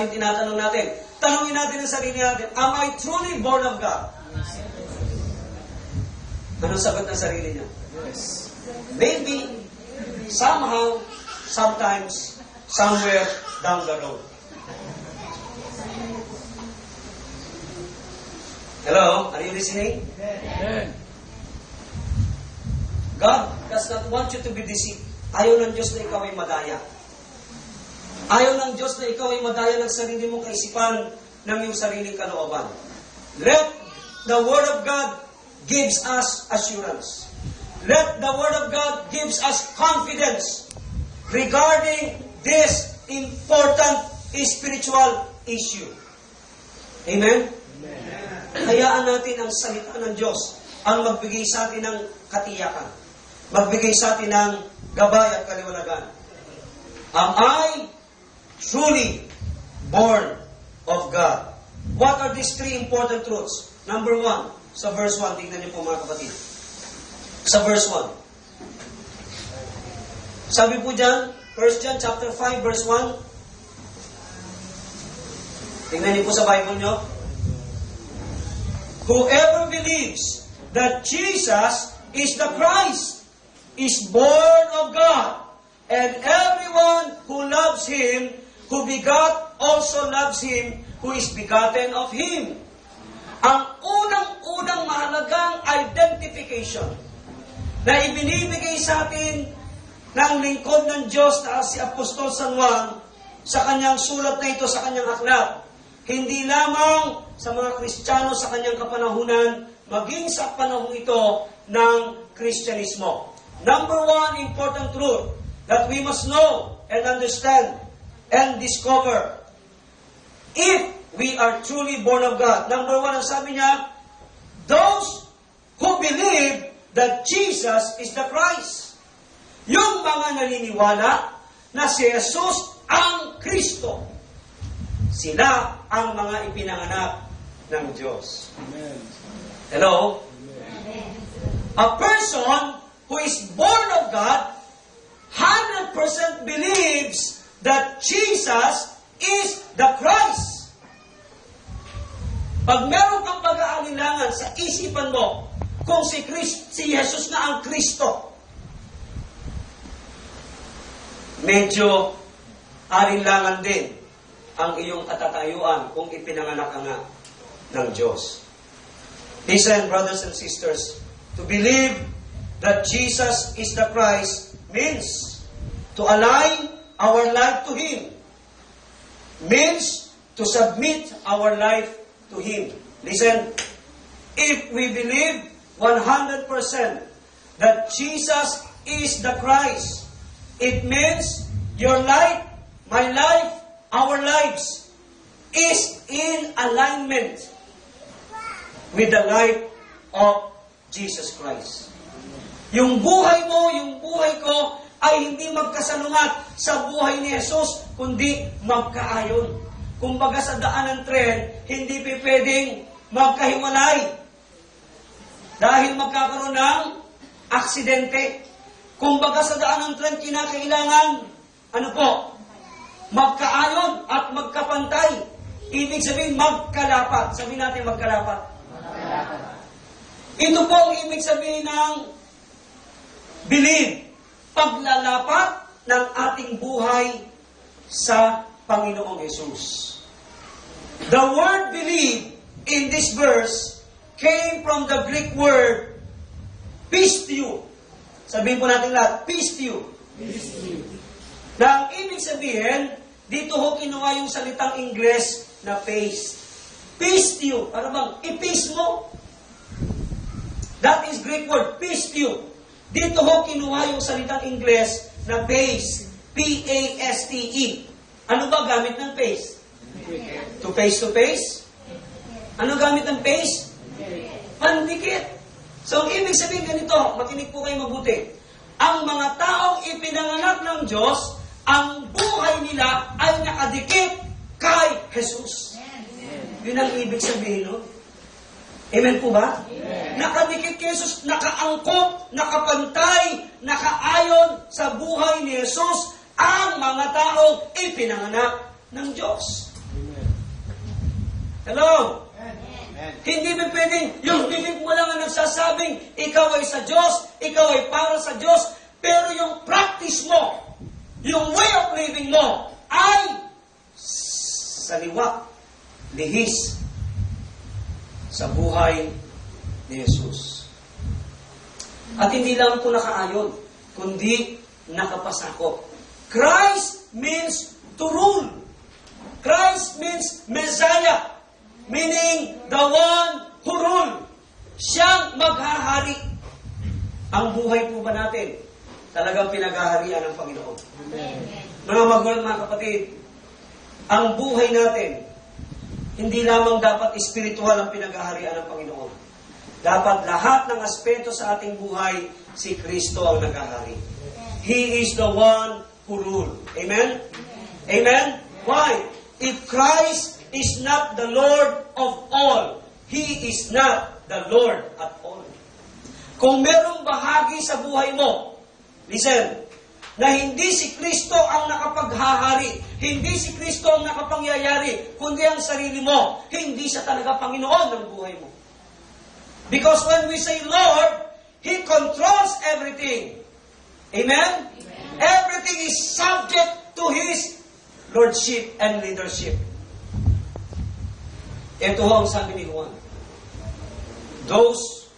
Tinatanong natin, tanongin natin ang sarili natin, am I truly born of God? Anong sagot ng sarili niya? Yes. Maybe, somehow, sometimes, somewhere down the road. Hello? Are you listening? Amen. God does not want you to be deceived. Ayaw ng Diyos na ikaw ay madaya. Ayaw ng Diyos na ikaw ay madaya ng sarili mong kaisipan ng iyong sariling kalooban. Let the Word of God gives us assurance. Let the Word of God gives us confidence regarding this important spiritual issue. Amen? Hayaan natin ang salita ng Diyos ang magbigay sa atin ng katiyakan. Magbigay sa atin ng gabay at kaliwanagan. Am I truly born of God? What are these three important truths? Number 1, sa verse 1, tingnan niyo po mga kapatid. Sa verse 1. Sabi po dyan, 1 John chapter 5, verse 1. Tingnan niyo po sa Bible niyo. Whoever believes that Jesus is the Christ is born of God, and everyone who loves Him, who begot, also loves Him, who is begotten of Him. Ang unang-unang mahalagang identification na ibinibigay sa atin ng lingkod ng Diyos na si Apostol San Juan sa kanyang sulat na ito, sa kanyang aklat, hindi lamang sa mga Kristiyano sa kanyang kapanahunan, maging sa panahon ito ng Kristyanismo. Number 1 important truth that we must know and understand and discover if we are truly born of God. Number 1, ang sabi niya, those who believe that Jesus is the Christ. Yung mga naniniwala na si Jesus ang Kristo. Sila ang mga ipinanganak ng Diyos. Amen. Hello? Amen. A person who is born of God 100% believes that Jesus is the Christ. Pag meron kang pag-aalinlangan sa isipan mo kung si Jesus na ang Kristo, medyo alinlangan din ang iyong katatayuan kung ipinanganak ka nga ng Diyos. Listen, brothers and sisters, to believe that Jesus is the Christ means to align our life to Him. Means to submit our life to Him. Listen, if we believe 100% that Jesus is the Christ, it means your life, my life, our lives is in alignment with the life of Jesus Christ. Yung buhay mo, yung buhay ko, ay hindi magkasalungat sa buhay ni Jesus, kundi magkaayon. Kumbaga sa daan ng tren, hindi pwedeng magkahiwalay. Dahil magkakaroon ng aksidente. Kumbaga sa daan ng tren, kinakailangan, ano po? Magkaayon at magkapantay. Ibig sabihin, magkalapat. Sabihin natin magkalapat. Ito po ang ibig sabihin ng believe. Paglalapat ng ating buhay sa Panginoong Yesus. The word believe in this verse came from the Greek word pisteu. Sabihin po natin lahat, pisteu. Na ang ibig sabihin, dito ho kinuha yung salitang Ingles na paste. Pisteu. Ano bang? I-paste mo. That is Greek word, pisteu. Dito ho kinuha yung salitang Ingles na paste. P-A-S-T-E. Ano ba gamit ng paste? To paste? Ano gamit ng paste? Pandikit. So, ang ibig sabihin ganito, makinig po kayo mabuti. Ang mga taong ipinanganak ng Diyos, ang buhay nila ay nakadikit kay Jesus. Yun ang ibig sabihin, no? Amen po ba? Amen. Nakadikit kay Jesus, nakaangkop, nakapantay, nakaayon sa buhay ni Jesus ang mga taong ipinanganak ng Diyos. Hello? Amen. Hindi ba pwedeng yung bibig mo lang ang nagsasabing ikaw ay sa Diyos, ikaw ay para sa Diyos, pero yung practice mo, yung way of living mo, ay saliwa, lihis sa buhay ni Jesus. At hindi lang po nakaayon, kundi nakapasakop. Christ means to rule. Christ means Messiah. Meaning, the one who rule. Siyang maghahari. Ang buhay po ba natin, talagang pinaghaharian ng Panginoon? Amen. Mga magulang, mga kapatid, ang buhay natin, hindi lamang dapat espiritual ang pinaghaharian ng Panginoon. Dapat lahat ng aspeto sa ating buhay, si Kristo ang naghahari. He is the one who rule. Amen? Amen? Why? If Christ is not the Lord of all, He is not the Lord at all. Kung merong bahagi sa buhay mo, listen, na hindi si Kristo ang nakapaghahari, hindi si Kristo ang nakapangyayari, kundi ang sarili mo, hindi siya talaga Panginoon ng buhay mo. Because when we say Lord, He controls everything. Amen? Everything is subject to His Lordship and leadership. Ito ho ang sabi ni Juan. Those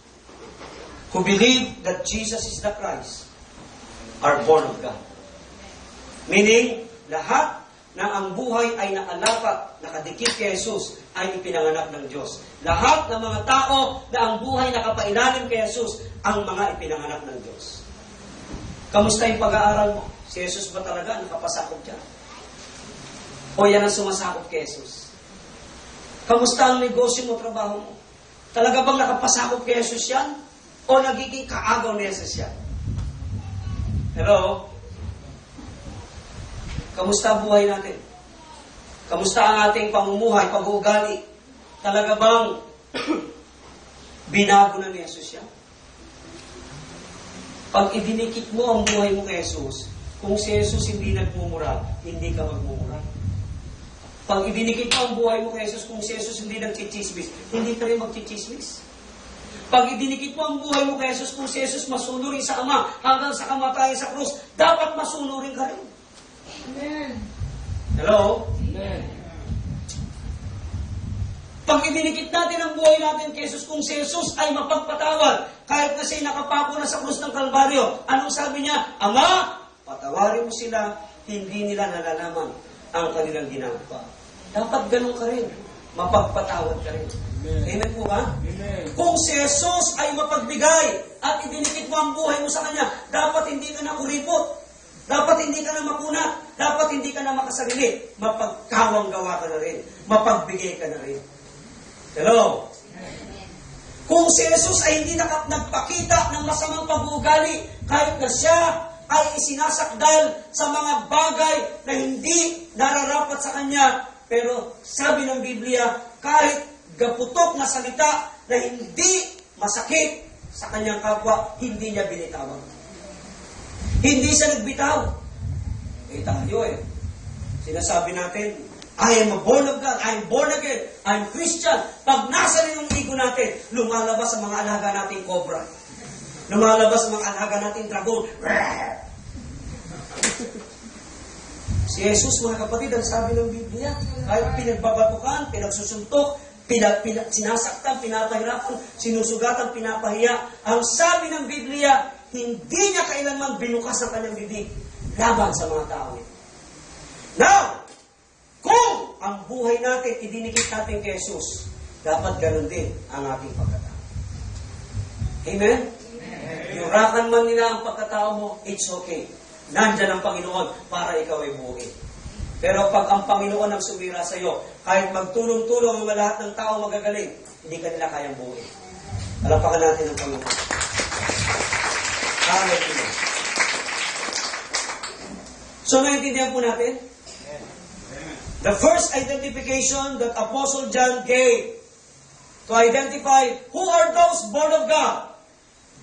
who believe that Jesus is the Christ are born of God. Meaning, lahat na ang buhay ay nakalapat, nakadikit kay Jesus, ay ipinanganak ng Diyos. Lahat ng mga tao na ang buhay nakapailalim kay Jesus, ang mga ipinanganak ng Diyos. Kamusta yung pag-aaral mo? Si Jesus ba talaga nakapasakop dyan? O yan ang sumasakop kay Jesus? Kamusta ang negosyo mo, trabaho mo? Talaga bang nakapasakop kay Jesus yan? O nagiging kaagaw ni Jesus yan? Hello? Kamusta ang buhay natin? Kamusta ang ating pamumuhay, pag-uugali? Talaga bang binago na ni Jesus yan? Pag idinikit mo ang buhay mo kay Jesus, kung si Jesus hindi nagmumura, hindi ka magmumura. Pag idinikit mo ang buhay mo kay Jesus, kung si Jesus hindi nagchichismis, hindi ka rin magchichismis. Pag idinikit mo ang buhay mo kay Jesus, kung si Jesus masunurin sa Ama hanggang sa kamatayan sa krus, dapat masunurin ka rin. Amen. Hello? Amen. Pag idinikit natin ang buhay natin kay Jesus, kung si Jesus ay mapagpatawad, kahit na siya'y nakapako na sa krus ng Kalbaryo, anong sabi niya? Ama, patawarin mo sila, hindi nila nalalaman ang kanilang ginagawa. Dapat ganun ka rin. Mapagpatawad ka rin. Amen po ba? Amen. Kung si Jesus ay mapagbigay at idinikit mo ang buhay mo sa Kanya, dapat hindi ka na kuripot. Dapat hindi ka na makuna. Dapat hindi ka na makasarili. Mapagkawang gawa ka na rin. Mapagbigay ka na rin. Hello? Kung si Jesus ay hindi nagpakita ng masamang pag-uugali, kahit na siya ay isinasakdal sa mga bagay na hindi nararapat sa Kanya, pero sabi ng Biblia, kahit gaputok na salita na hindi masakit sa kanyang kapwa, hindi niya binitawan. Hindi siya nagbitaw. Tayo sinasabi natin, I am a born of God, I am born again, I am Christian. Pag nasa rin yung ligo natin, lumalabas ang mga alaga nating cobra. Lumalabas ang mga alaga nating dragon. Si Jesus, mga kapatid, ang sabi ng Biblia, kahit pinagbabatukan, pinagsusuntok, sinasaktan, pinapahirapan, sinusugatan, pinapahiya, ang sabi ng Biblia, hindi niya kailanman binukas ang kanyang bibig laban sa mga tao. Now, kung ang buhay natin, idinikit natin kay Jesus, dapat ganun din ang ating pagkatao. Amen? Yurakan man nila ang pagkatao mo, it's okay. Nandyan ang Panginoon para ikaw ay buhay. Pero pag ang Panginoon ang sumira sa iyo, kahit magtulong-tulong ang lahat ng tao magagaling, hindi ka nila kayang buhay. Alapakan natin ang Panginoon. Hallelujah. So, naintindihan po natin? The first identification that Apostle John gave to identify who are those born of God?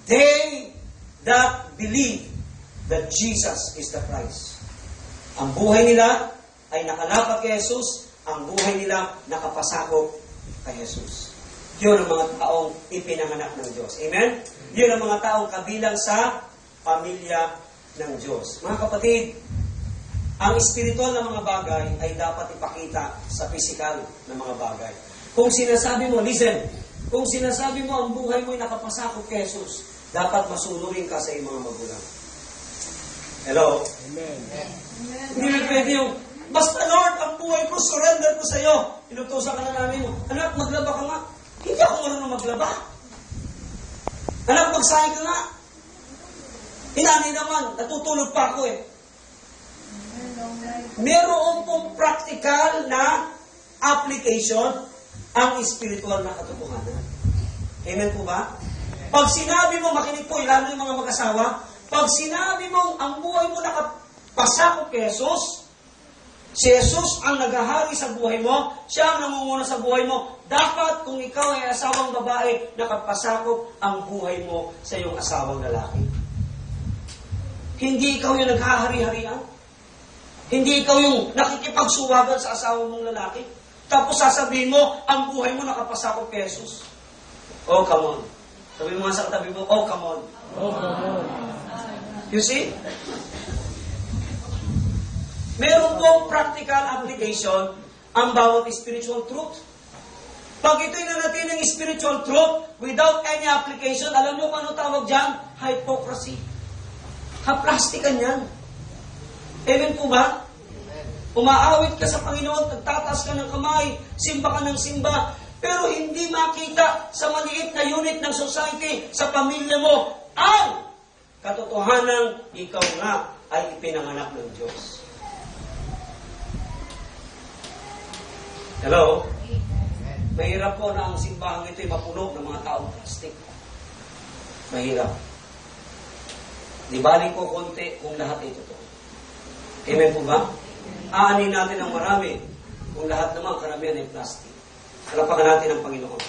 They that believe that Jesus is the Christ. Ang buhay nila ay nakalapat kay Jesus ang buhay nila nakapasakop kay Jesus. Yun ang mga taong ipinanganak ng Diyos. Amen? Yun ang mga taong kabilang sa pamilya ng Diyos. Mga kapatid, ang espiritual na mga bagay ay dapat ipakita sa physical na mga bagay. Kung sinasabi mo, listen, kung sinasabi mo ang buhay mo ay nakapasakop kay Jesus, dapat masunurin ka sa iyong mga magulang. Hello? Amen. Hindi na pwede yung, basta Lord, ang buhay ko, surrender ko sa iyo. Inutusan ka na namin mo, anak, maglaba ka nga. Hindi ako marunong maglaba. Anak, magsahin ka nga. Hinani naman, natutulog pa ako eh. Meron pong practical na application ang spiritual na katotohanan. Amen po ba? Pag sinabi mo, makinig po, lalo yung mga mag-asawa, pag sinabi mo, ang buhay mo nakapasakop kay Jesus, si Jesus ang naghahari sa buhay mo, siya ang namumuna sa buhay mo, dapat kung ikaw ay asawang babae, nakapasakop ang buhay mo sa iyong asawang lalaki. Hindi ikaw yung naghahari-harian. Hindi ikaw yung nakikipagsuwagan sa asawa mong lalaki. Tapos sasabihin mo, ang buhay mo nakapasakop kay Jesus. Oh, come on. Sabi mo nga sa katabi mo, oh, come on. Oh, come on. You see? Meron pong practical application ang bawat spiritual truth. Pag ito'y nanatiling spiritual truth without any application, alam nyo kung ano tawag dyan? Hypocrisy. Haplastikan yan. Amen po ba? Umaawit ka sa Panginoon, nagtataas ka ng kamay, simba ka ng simba, pero hindi makita sa maliit na unit ng society, sa pamilya mo, ang katotohanang ikaw nga ay ipinanganak ng Diyos. Hello? Mahirap po na ang simbahang ito'y mapuno ng mga taong plastic. Mahirap. Di baling ko konti kung lahat ay totoo. Amen po ba? Aanin natin ang marami kung lahat naman karamihan ay plastic. Halapakan natin ang Panginoon.